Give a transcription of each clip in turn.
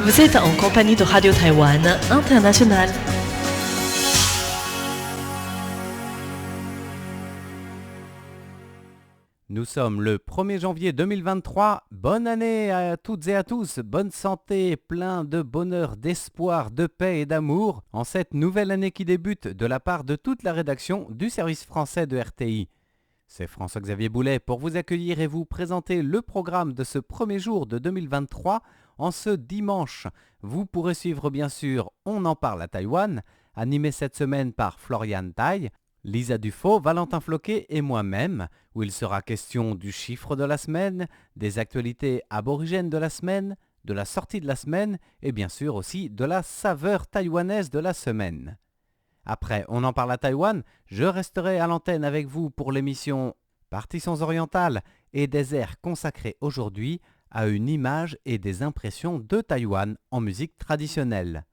Vous êtes en compagnie de Radio Taïwan International. Nous sommes le 1er janvier 2023. Bonne année à toutes et à tous. Bonne santé, plein de bonheur, d'espoir, de paix et d'amour en cette nouvelle année qui débute de la part de toute la rédaction du service français de RTI. C'est François-Xavier Boulet pour vous accueillir et vous présenter le programme de ce premier jour de 2023. En ce dimanche, vous pourrez suivre bien sûr On en parle à Taïwan, animé cette semaine par Florian Tai, Lisa Dufaux, Valentin Floquet et moi-même, où il sera question du chiffre de la semaine, des actualités aborigènes de la semaine, de la sortie de la semaine et bien sûr aussi de la saveur taïwanaise de la semaine. Après On en parle à Taïwan, je resterai à l'antenne avec vous pour l'émission Partitions orientales et des airs consacrés aujourd'hui à une image et des impressions de Taïwan en musique traditionnelle.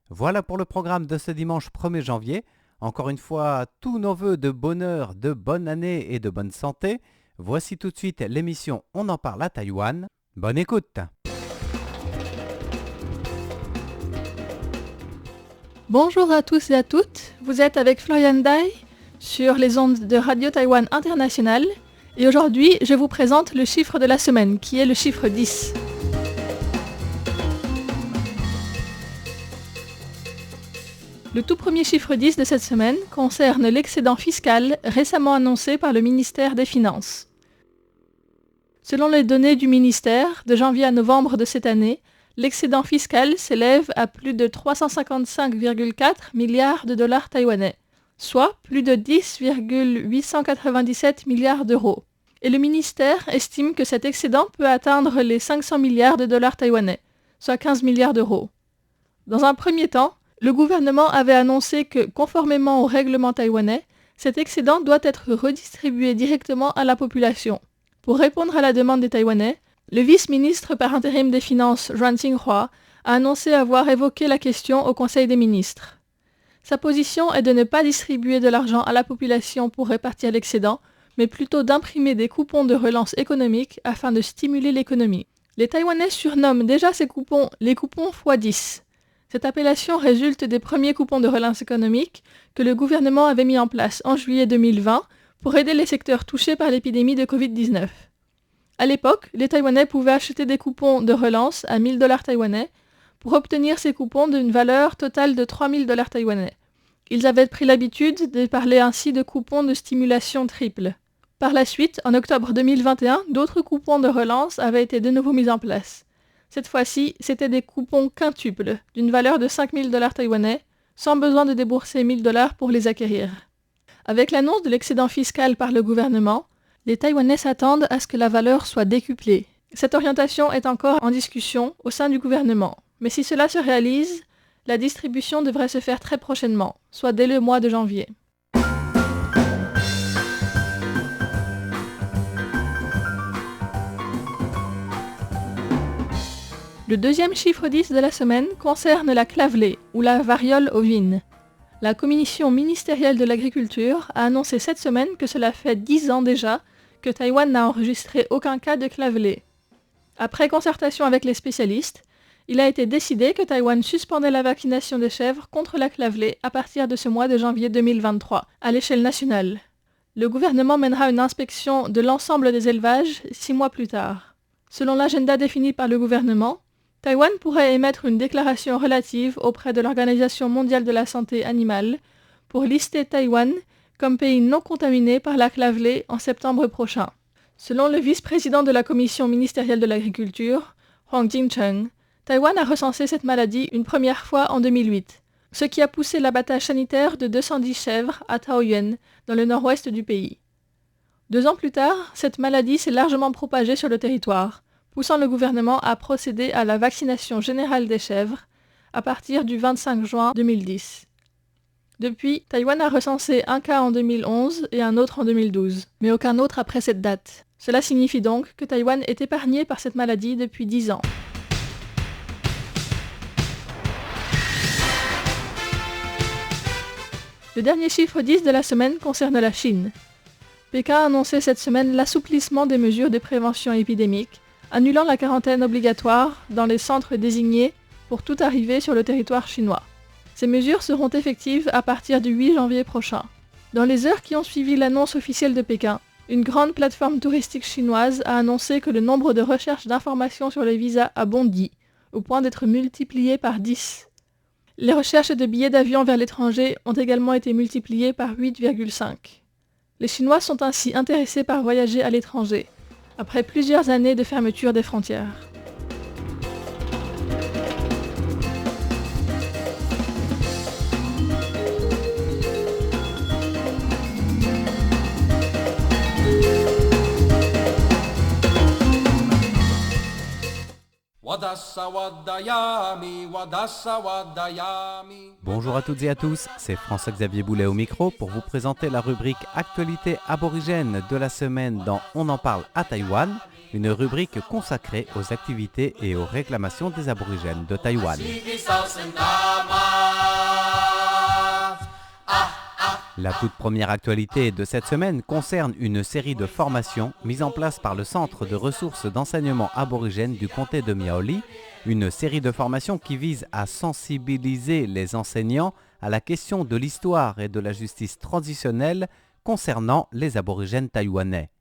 Voilà pour le programme de ce dimanche 1er janvier. Encore une fois, tous nos vœux de bonheur, de bonne année et de bonne santé. Voici tout de suite l'émission On en parle à Taïwan. Bonne écoute! Bonjour à tous et à toutes, vous êtes avec Florian Dai sur les ondes de Radio Taïwan International et aujourd'hui je vous présente le chiffre de la semaine qui est le chiffre 10. Le tout premier chiffre 10 de cette semaine concerne l'excédent fiscal récemment annoncé par le ministère des Finances. Selon les données du ministère, de janvier à novembre de cette année, l'excédent fiscal s'élève à plus de 355,4 milliards de dollars taïwanais, soit plus de 10,897 milliards d'euros. Et le ministère estime que cet excédent peut atteindre les 500 milliards de dollars taïwanais, soit 15 milliards d'euros. Dans un premier temps, le gouvernement avait annoncé que, conformément au règlement taïwanais, cet excédent doit être redistribué directement à la population. Pour répondre à la demande des Taïwanais, le vice-ministre par intérim des Finances, Juan Xinhua, a annoncé avoir évoqué la question au Conseil des ministres. Sa position est de ne pas distribuer de l'argent à la population pour répartir l'excédent, mais plutôt d'imprimer des coupons de relance économique afin de stimuler l'économie. Les Taïwanais surnomment déjà ces coupons les coupons x10. Cette appellation résulte des premiers coupons de relance économique que le gouvernement avait mis en place en juillet 2020 pour aider les secteurs touchés par l'épidémie de Covid-19. À l'époque, les Taïwanais pouvaient acheter des coupons de relance à 1000 $ taïwanais pour obtenir ces coupons d'une valeur totale de 3000 $ taïwanais. Ils avaient pris l'habitude de parler ainsi de coupons de stimulation triple. Par la suite, en octobre 2021, d'autres coupons de relance avaient été de nouveau mis en place. Cette fois-ci, c'était des coupons quintuples, d'une valeur de 5000 $ taïwanais, sans besoin de débourser 1000 $ pour les acquérir. Avec l'annonce de l'excédent fiscal par le gouvernement, les Taïwanais s'attendent à ce que la valeur soit décuplée. Cette orientation est encore en discussion au sein du gouvernement, mais si cela se réalise, la distribution devrait se faire très prochainement, soit dès le mois de janvier. Le deuxième chiffre 10 de la semaine concerne la clavelée, ou la variole ovine. La Commission ministérielle de l'agriculture a annoncé cette semaine que cela fait 10 ans déjà que Taïwan n'a enregistré aucun cas de clavelée. Après concertation avec les spécialistes, il a été décidé que Taïwan suspendait la vaccination des chèvres contre la clavelée à partir de ce mois de janvier 2023, à l'échelle nationale. Le gouvernement mènera une inspection de l'ensemble des élevages 6 mois plus tard. Selon l'agenda défini par le gouvernement, Taïwan pourrait émettre une déclaration relative auprès de l'Organisation mondiale de la santé animale pour lister Taïwan comme pays non contaminé par la clavelée en septembre prochain. Selon le vice-président de la Commission ministérielle de l'agriculture, Huang Jingcheng, Taïwan a recensé cette maladie une première fois en 2008, ce qui a poussé l'abattage sanitaire de 210 chèvres à Taoyuan, dans le nord-ouest du pays. 2 ans plus tard, cette maladie s'est largement propagée sur le territoire, poussant le gouvernement à procéder à la vaccination générale des chèvres à partir du 25 juin 2010. Depuis, Taïwan a recensé un cas en 2011 et un autre en 2012, mais aucun autre après cette date. Cela signifie donc que Taïwan est épargné par cette maladie depuis 10 ans. Le dernier chiffre 10 de la semaine concerne la Chine. Pékin a annoncé cette semaine l'assouplissement des mesures de prévention épidémique, annulant la quarantaine obligatoire dans les centres désignés pour toute arrivée sur le territoire chinois. Ces mesures seront effectives à partir du 8 janvier prochain. Dans les heures qui ont suivi l'annonce officielle de Pékin, une grande plateforme touristique chinoise a annoncé que le nombre de recherches d'informations sur les visas a bondi, au point d'être multiplié par 10. Les recherches de billets d'avion vers l'étranger ont également été multipliées par 8,5. Les Chinois sont ainsi intéressés par voyager à l'étranger, après plusieurs années de fermeture des frontières. Bonjour à toutes et à tous, c'est François-Xavier Boulet au micro pour vous présenter la rubrique Actualité aborigène de la semaine dans On en parle à Taïwan, une rubrique consacrée aux activités et aux réclamations des aborigènes de Taïwan. La toute première actualité de cette semaine concerne une série de formations mises en place par le Centre de ressources d'enseignement aborigène du comté de Miaoli, une série de formations qui vise à sensibiliser les enseignants à la question de l'histoire et de la justice transitionnelle concernant les aborigènes taïwanais.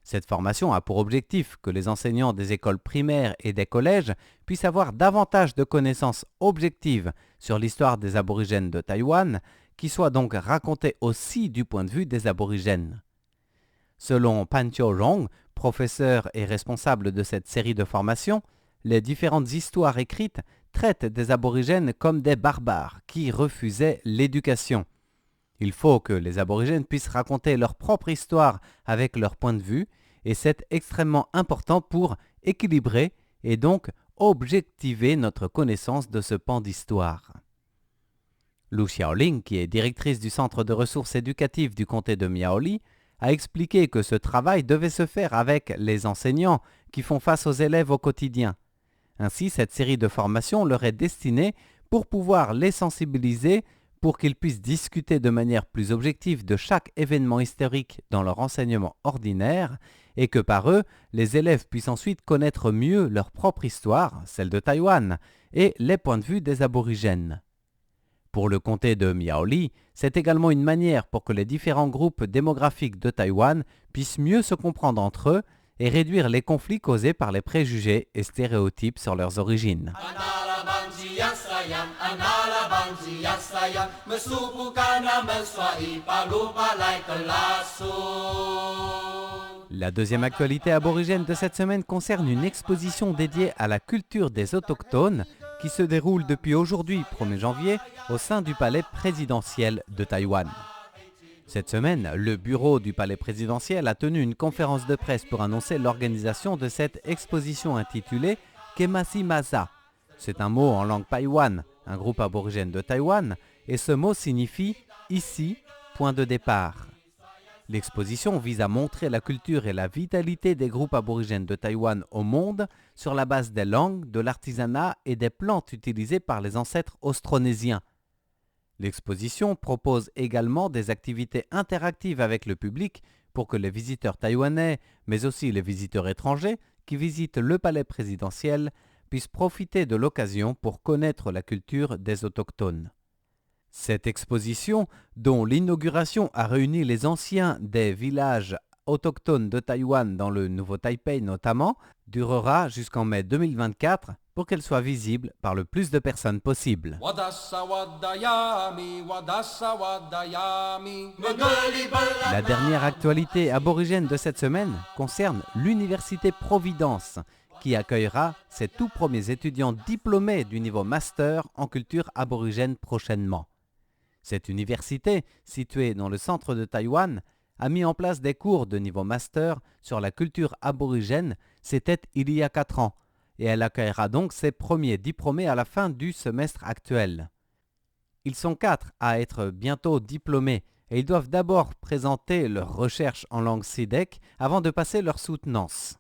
Cette formation a pour objectif que les enseignants des écoles primaires et des collèges puissent avoir davantage de connaissances objectives sur l'histoire des aborigènes de Taïwan, qui soit donc racontée aussi du point de vue des aborigènes. Selon Pan Chiu-rong, professeur et responsable de cette série de formations, les différentes histoires écrites traitent des aborigènes comme des barbares qui refusaient l'éducation. Il faut que les aborigènes puissent raconter leur propre histoire avec leur point de vue, et c'est extrêmement important pour équilibrer et donc objectiver notre connaissance de ce pan d'histoire. Lu Xiaoling, qui est directrice du Centre de ressources éducatives du comté de Miaoli, a expliqué que ce travail devait se faire avec les enseignants qui font face aux élèves au quotidien. Ainsi, cette série de formations leur est destinée pour pouvoir les sensibiliser pour qu'ils puissent discuter de manière plus objective de chaque événement historique dans leur enseignement ordinaire et que par eux, les élèves puissent ensuite connaître mieux leur propre histoire, celle de Taïwan, et les points de vue des aborigènes. Pour le comté de Miaoli, c'est également une manière pour que les différents groupes démographiques de Taïwan puissent mieux se comprendre entre eux et réduire les conflits causés par les préjugés et stéréotypes sur leurs origines. La deuxième actualité aborigène de cette semaine concerne une exposition dédiée à la culture des autochtones qui se déroule depuis aujourd'hui, 1er janvier, au sein du palais présidentiel de Taïwan. Cette semaine, le bureau du palais présidentiel a tenu une conférence de presse pour annoncer l'organisation de cette exposition intitulée Kemasi Maza. C'est un mot en langue païwan, un groupe aborigène de Taïwan, et ce mot signifie « ici, point de départ ». L'exposition vise à montrer la culture et la vitalité des groupes aborigènes de Taïwan au monde sur la base des langues, de l'artisanat et des plantes utilisées par les ancêtres austronésiens. L'exposition propose également des activités interactives avec le public pour que les visiteurs taïwanais, mais aussi les visiteurs étrangers qui visitent le palais présidentiel, puissent profiter de l'occasion pour connaître la culture des autochtones. Cette exposition, dont l'inauguration a réuni les anciens des villages autochtones de Taïwan dans le Nouveau Taipei notamment, durera jusqu'en mai 2024 pour qu'elle soit visible par le plus de personnes possible. La dernière actualité aborigène de cette semaine concerne l'Université Providence, qui accueillera ses tout premiers étudiants diplômés du niveau master en culture aborigène prochainement. Cette université, située dans le centre de Taïwan, a mis en place des cours de niveau master sur la culture aborigène, c'était il y a 4 ans, et elle accueillera donc ses premiers diplômés à la fin du semestre actuel. Ils sont 4 à être bientôt diplômés, et ils doivent d'abord présenter leurs recherches en langue SIDEC avant de passer leur soutenance.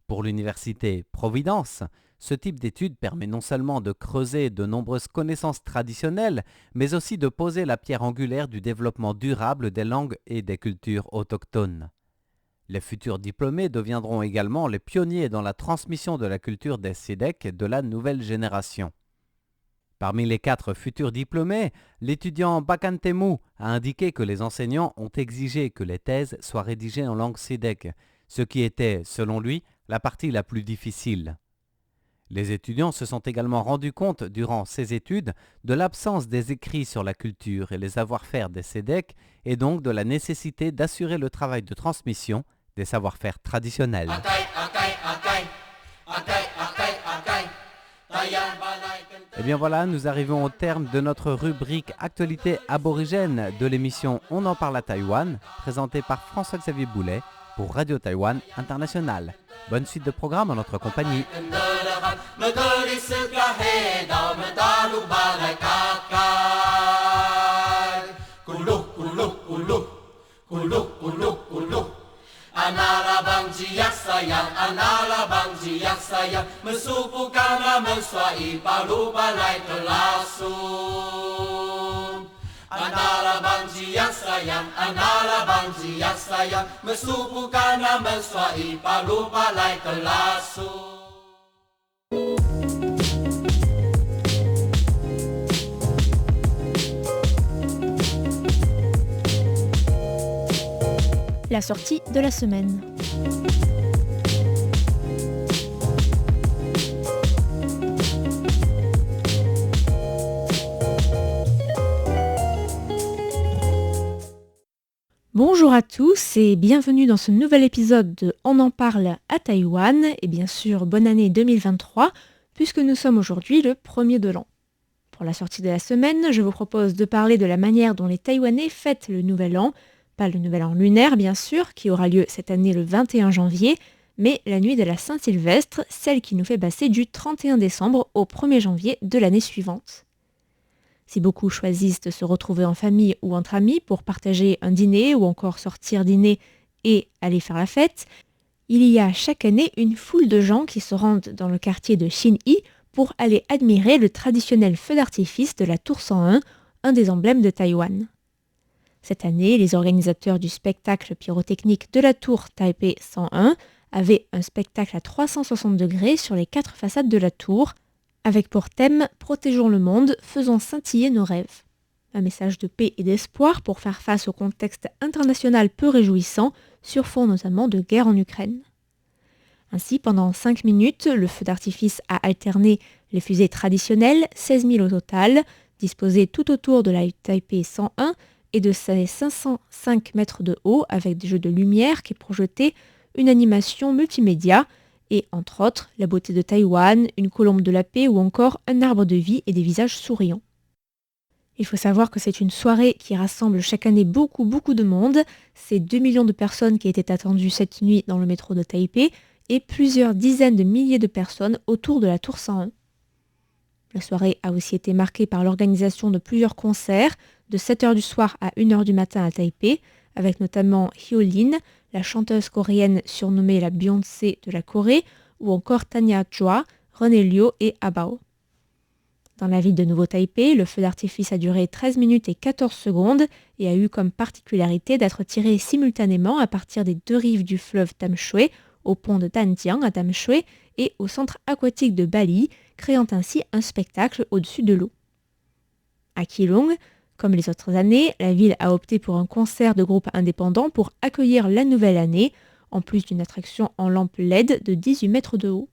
Pour l'université Providence, ce type d'études permet non seulement de creuser de nombreuses connaissances traditionnelles, mais aussi de poser la pierre angulaire du développement durable des langues et des cultures autochtones. Les futurs diplômés deviendront également les pionniers dans la transmission de la culture des SIDEC de la nouvelle génération. Parmi les 4 futurs diplômés, l'étudiant Bakantemu a indiqué que les enseignants ont exigé que les thèses soient rédigées en langue Sidek, ce qui était, selon lui, la partie la plus difficile. Les étudiants se sont également rendus compte, durant ces études, de l'absence des écrits sur la culture et les savoir-faire des Sidek, et donc de la nécessité d'assurer le travail de transmission des savoir-faire traditionnels. Et bien voilà, nous arrivons au terme de notre rubrique Actualité aborigène de l'émission On en parle à Taïwan, présentée par François-Xavier Boulet pour Radio Taïwan International. Bonne suite de programme en notre compagnie. Anala bangji yak sayang Mesupu kana menswai palu balai kelasum Anala bangji yak sayang Mesupu kana menswai palu balai kelasum. La sortie de la semaine. Bonjour à tous et bienvenue dans ce nouvel épisode de On en parle à Taïwan et bien sûr bonne année 2023 puisque nous sommes aujourd'hui le 1er de l'an. Pour la sortie de la semaine, je vous propose de parler de la manière dont les Taïwanais fêtent le nouvel an. Pas le nouvel an lunaire, bien sûr, qui aura lieu cette année le 21 janvier, mais la nuit de la Saint-Sylvestre, celle qui nous fait passer du 31 décembre au 1er janvier de l'année suivante. Si beaucoup choisissent de se retrouver en famille ou entre amis pour partager un dîner ou encore sortir dîner et aller faire la fête, il y a chaque année une foule de gens qui se rendent dans le quartier de Xin-Yi pour aller admirer le traditionnel feu d'artifice de la Tour 101, un des emblèmes de Taïwan. Cette année, les organisateurs du spectacle pyrotechnique de la tour Taipei 101 avaient un spectacle à 360 degrés sur les 4 façades de la tour, avec pour thème « Protégeons le monde, faisons scintiller nos rêves ». Un message de paix et d'espoir pour faire face au contexte international peu réjouissant, sur fond notamment de guerre en Ukraine. Ainsi, pendant 5 minutes, le feu d'artifice a alterné les fusées traditionnelles, 16 000 au total, disposées tout autour de la Taipei 101, et de ses 505 mètres de haut avec des jeux de lumière qui projetaient une animation multimédia et, entre autres, la beauté de Taïwan, une colombe de la paix ou encore un arbre de vie et des visages souriants. Il faut savoir que c'est une soirée qui rassemble chaque année beaucoup de monde. C'est 2 millions de personnes qui étaient attendues cette nuit dans le métro de Taipei et plusieurs dizaines de milliers de personnes autour de la Tour 101. La soirée a aussi été marquée par l'organisation de plusieurs concerts de 7h du soir à 1h du matin à Taipei, avec notamment Hyolyn, la chanteuse coréenne surnommée la Beyoncé de la Corée, ou encore Tanya Chua, René Liu et Abao. Dans la ville de Nouveau-Taipei, le feu d'artifice a duré 13 minutes et 14 secondes et a eu comme particularité d'être tiré simultanément à partir des 2 rives du fleuve Tamsui, au pont de Danjiang à Tamsui et au centre aquatique de Bali, créant ainsi un spectacle au-dessus de l'eau. À Keelung, comme les autres années, la ville a opté pour un concert de groupes indépendants pour accueillir la nouvelle année, en plus d'une attraction en lampe LED de 18 mètres de haut.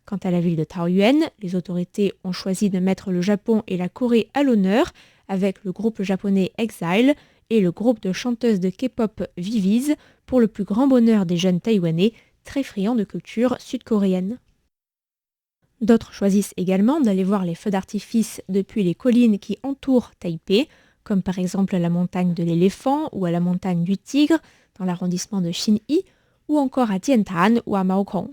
Quant à la ville de Taoyuan, les autorités ont choisi de mettre le Japon et la Corée à l'honneur avec le groupe japonais Exile et le groupe de chanteuses de K-pop Viviz pour le plus grand bonheur des jeunes Taïwanais très friands de culture sud-coréenne. D'autres choisissent également d'aller voir les feux d'artifice depuis les collines qui entourent Taipei, comme par exemple la montagne de l'éléphant ou à la montagne du tigre dans l'arrondissement de Xin-Yi, ou encore à Tientan ou à Maokong.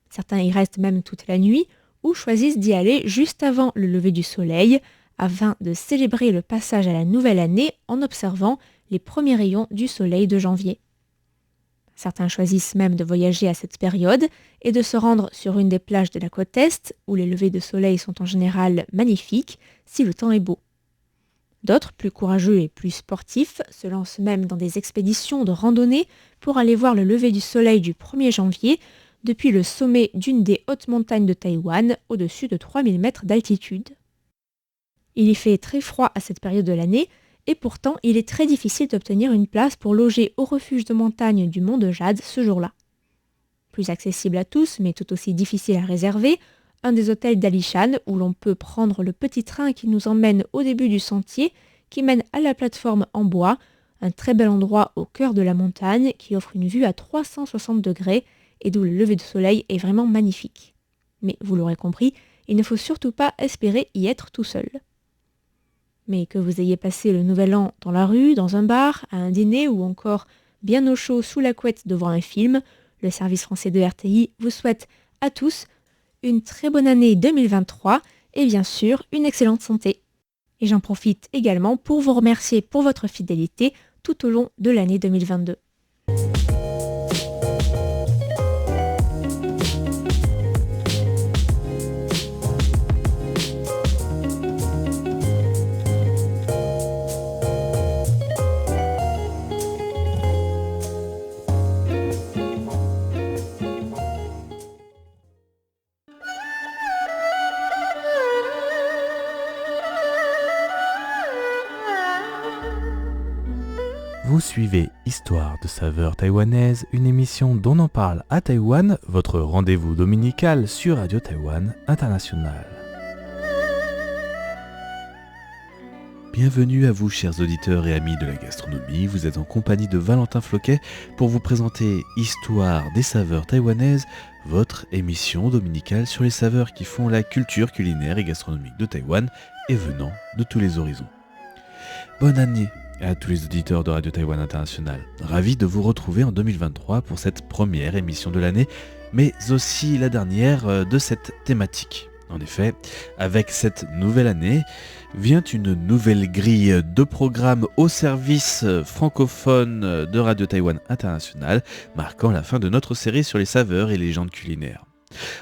Certains y restent même toute la nuit ou choisissent d'y aller juste avant le lever du soleil afin de célébrer le passage à la nouvelle année en observant les premiers rayons du soleil de janvier. Certains choisissent même de voyager à cette période et de se rendre sur une des plages de la côte Est, où les levées de soleil sont en général magnifiques, si le temps est beau. D'autres, plus courageux et plus sportifs, se lancent même dans des expéditions de randonnée pour aller voir le lever du soleil du 1er janvier, depuis le sommet d'une des hautes montagnes de Taïwan, au-dessus de 3000 mètres d'altitude. Il y fait très froid à cette période de l'année, et pourtant il est très difficile d'obtenir une place pour loger au refuge de montagne du Mont de Jade ce jour-là. Plus accessible à tous, mais tout aussi difficile à réserver, un des hôtels d'Alishan où l'on peut prendre le petit train qui nous emmène au début du sentier, qui mène à la plateforme en bois, un très bel endroit au cœur de la montagne qui offre une vue à 360 degrés et d'où le lever de soleil est vraiment magnifique. Mais vous l'aurez compris, il ne faut surtout pas espérer y être tout seul. Mais que vous ayez passé le nouvel an dans la rue, dans un bar, à un dîner ou encore bien au chaud sous la couette devant un film, le service français de RTI vous souhaite à tous une très bonne année 2023 et bien sûr une excellente santé. Et j'en profite également pour vous remercier pour votre fidélité tout au long de l'année 2022. Vous suivez Histoire de saveurs taïwanaises, une émission d'On en parle à Taïwan, votre rendez-vous dominical sur Radio Taïwan International. Bienvenue à vous chers auditeurs et amis de la gastronomie, vous êtes en compagnie de Valentin Floquet pour vous présenter Histoire des saveurs taïwanaises, votre émission dominicale sur les saveurs qui font la culture culinaire et gastronomique de Taïwan et venant de tous les horizons. Bonne année à tous les auditeurs de Radio Taïwan International. Ravi de vous retrouver en 2023 pour cette première émission de l'année, mais aussi la dernière de cette thématique. En effet, avec cette nouvelle année, vient une nouvelle grille de programmes au service francophone de Radio Taïwan International, marquant la fin de notre série sur les saveurs et légendes culinaires.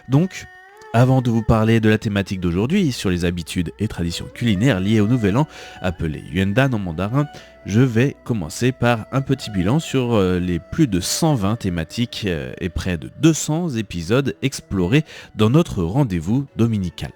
Donc, avant de vous parler de la thématique d'aujourd'hui, sur les habitudes et traditions culinaires liées au Nouvel An, appelé Yuandan en mandarin, je vais commencer par un petit bilan sur les plus de 120 thématiques et près de 200 épisodes explorés dans notre rendez-vous dominical.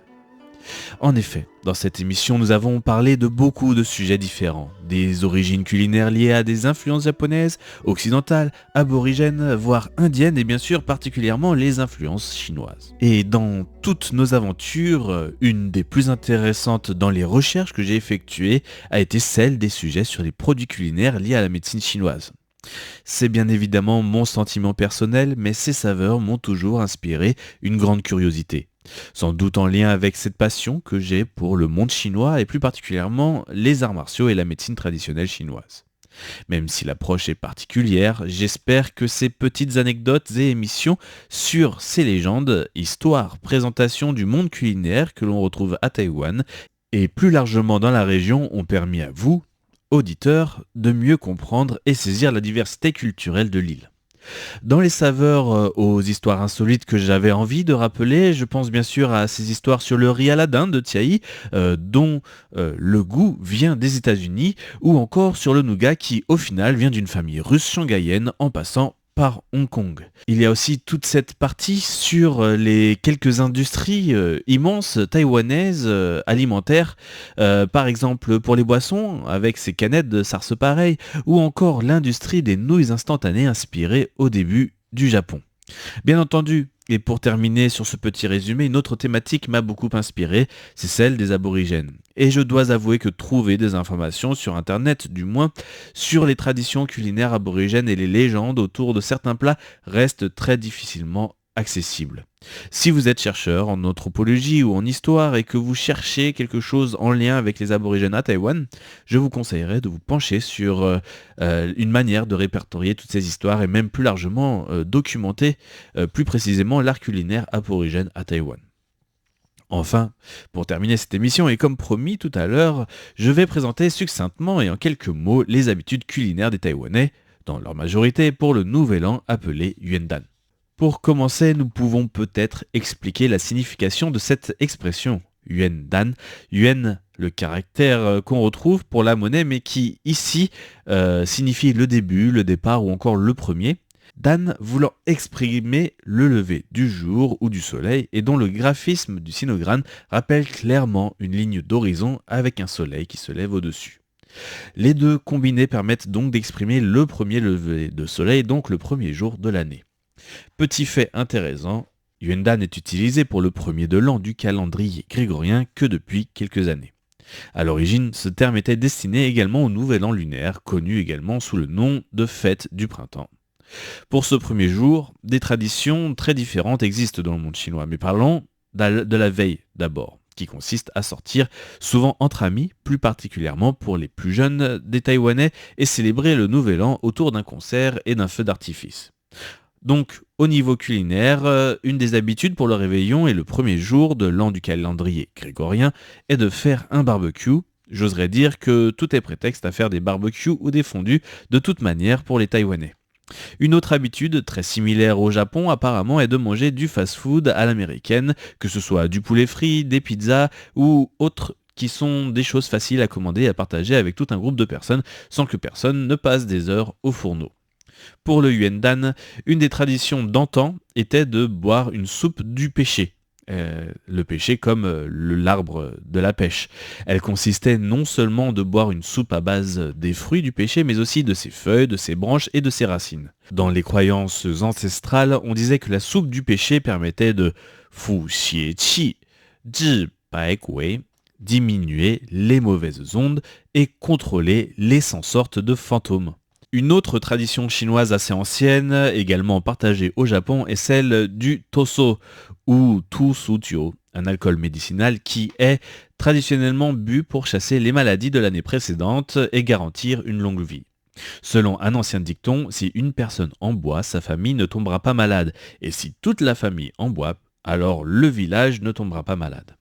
En effet, dans cette émission, nous avons parlé de beaucoup de sujets différents, des origines culinaires liées à des influences japonaises, occidentales, aborigènes, voire indiennes et bien sûr particulièrement les influences chinoises. Et dans toutes nos aventures, une des plus intéressantes dans les recherches que j'ai effectuées a été celle des sujets sur les produits culinaires liés à la médecine chinoise. C'est bien évidemment mon sentiment personnel, mais ces saveurs m'ont toujours inspiré une grande curiosité. Sans doute en lien avec cette passion que j'ai pour le monde chinois et plus particulièrement les arts martiaux et la médecine traditionnelle chinoise. Même si l'approche est particulière, j'espère que ces petites anecdotes et émissions sur ces légendes, histoires, présentations du monde culinaire que l'on retrouve à Taïwan et plus largement dans la région ont permis à vous, auditeurs, de mieux comprendre et saisir la diversité culturelle de l'île. Dans les saveurs aux histoires insolites que j'avais envie de rappeler, je pense bien sûr à ces histoires sur le riz à la dinde de Tiaï, dont le goût vient des États-Unis, ou encore sur le nougat qui au final vient d'une famille russe shanghaïenne en passant par Hong Kong. Il y a aussi toute cette partie sur les quelques industries immenses taïwanaises alimentaires, par exemple pour les boissons avec ces canettes de sarse pareil, ou encore l'industrie des nouilles instantanées inspirées au début du Japon. Bien entendu, et pour terminer sur ce petit résumé, une autre thématique m'a beaucoup inspiré, c'est celle des aborigènes. Et je dois avouer que trouver des informations sur internet, du moins, sur les traditions culinaires aborigènes et les légendes autour de certains plats reste très difficilement accessible. Si vous êtes chercheur en anthropologie ou en histoire et que vous cherchez quelque chose en lien avec les aborigènes à Taïwan, je vous conseillerais de vous pencher sur une manière de répertorier toutes ces histoires et même plus largement documenter plus précisément l'art culinaire aborigène à Taïwan. Enfin, pour terminer cette émission, et comme promis tout à l'heure, je vais présenter succinctement et en quelques mots les habitudes culinaires des Taïwanais, dans leur majorité pour le nouvel an appelé Yuandan. Pour commencer, nous pouvons peut-être expliquer la signification de cette expression, Yuandan. Yuan, le caractère qu'on retrouve pour la monnaie, mais qui ici signifie le début, le départ ou encore le premier. Dan voulant exprimer le lever du jour ou du soleil et dont le graphisme du sinogramme rappelle clairement une ligne d'horizon avec un soleil qui se lève au-dessus. Les deux combinés permettent donc d'exprimer le premier lever de soleil, donc le premier jour de l'année. Petit fait intéressant, Yuendan est utilisé pour le premier de l'an du calendrier grégorien que depuis quelques années. À l'origine, ce terme était destiné également au nouvel an lunaire, connu également sous le nom de fête du printemps. Pour ce premier jour, des traditions très différentes existent dans le monde chinois, mais parlons de la veille d'abord, qui consiste à sortir souvent entre amis, plus particulièrement pour les plus jeunes des Taïwanais, et célébrer le nouvel an autour d'un concert et d'un feu d'artifice. Donc, au niveau culinaire, une des habitudes pour le réveillon et le premier jour de l'an du calendrier grégorien est de faire un barbecue. J'oserais dire que tout est prétexte à faire des barbecues ou des fondus de toute manière pour les Taïwanais. Une autre habitude très similaire au Japon apparemment est de manger du fast-food à l'américaine, que ce soit du poulet frit, des pizzas ou autres qui sont des choses faciles à commander et à partager avec tout un groupe de personnes sans que personne ne passe des heures au fourneau. Pour le Yuendan, une des traditions d'antan était de boire une soupe du pêcher. Le pêcher comme l'arbre de la pêche. Elle consistait non seulement de boire une soupe à base des fruits du pêcher, mais aussi de ses feuilles, de ses branches et de ses racines. Dans les croyances ancestrales, on disait que la soupe du pêcher permettait de fu xie qi, zhi bai gui, diminuer les mauvaises ondes et contrôler les 100 sortes de fantômes. Une autre tradition chinoise assez ancienne, également partagée au Japon, est celle du toso ou tu-su-tio, un alcool médicinal qui est traditionnellement bu pour chasser les maladies de l'année précédente et garantir une longue vie. Selon un ancien dicton, si une personne en boit, sa famille ne tombera pas malade, et si toute la famille en boit, alors le village ne tombera pas malade.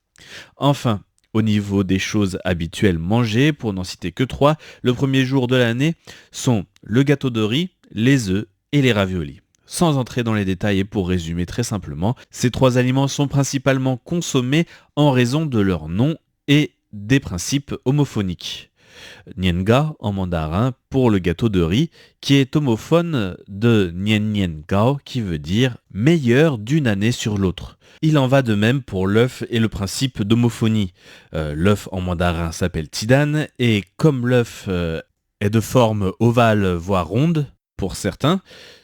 Enfin, au niveau des choses habituelles mangées, pour n'en citer que 3, le premier jour de l'année sont le gâteau de riz, les œufs et les raviolis. Sans entrer dans les détails et pour résumer très simplement, ces 3 aliments sont principalement consommés en raison de leur nom et des principes homophoniques. Nianga en mandarin pour le gâteau de riz, qui est homophone de Nian Nian Gao, qui veut dire meilleur d'une année sur l'autre. Il en va de même pour l'œuf et le principe d'homophonie. L'œuf en mandarin s'appelle tidan, et comme l'œuf est de forme ovale voire ronde pour certains,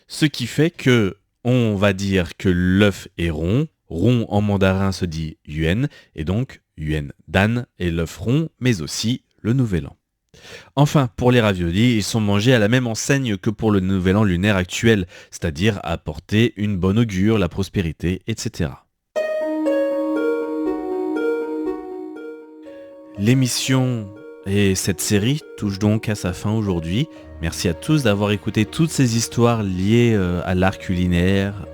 ce qui fait que on va dire que l'œuf est rond. Rond en mandarin se dit yuan, et donc yuan dan est l'œuf rond, mais aussi le nouvel an. Enfin, pour les raviolis, ils sont mangés à la même enseigne que pour le nouvel an lunaire actuel, c'est-à-dire à apporter une bonne augure, la prospérité, etc. L'émission et cette série touchent donc à sa fin aujourd'hui. Merci à tous d'avoir écouté toutes ces histoires liées à l'art culinaire,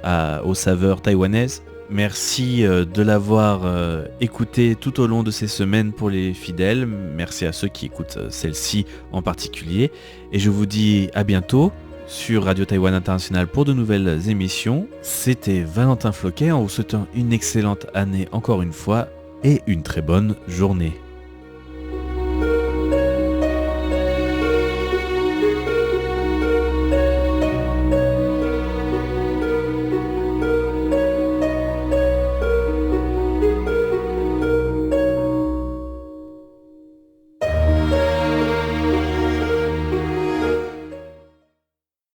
aux saveurs taïwanaises. Merci de l'avoir écouté tout au long de ces semaines pour les fidèles. Merci à ceux qui écoutent celle-ci en particulier. Et je vous dis à bientôt sur Radio Taïwan International pour de nouvelles émissions. C'était Valentin Floquet en vous souhaitant une excellente année encore une fois et une très bonne journée.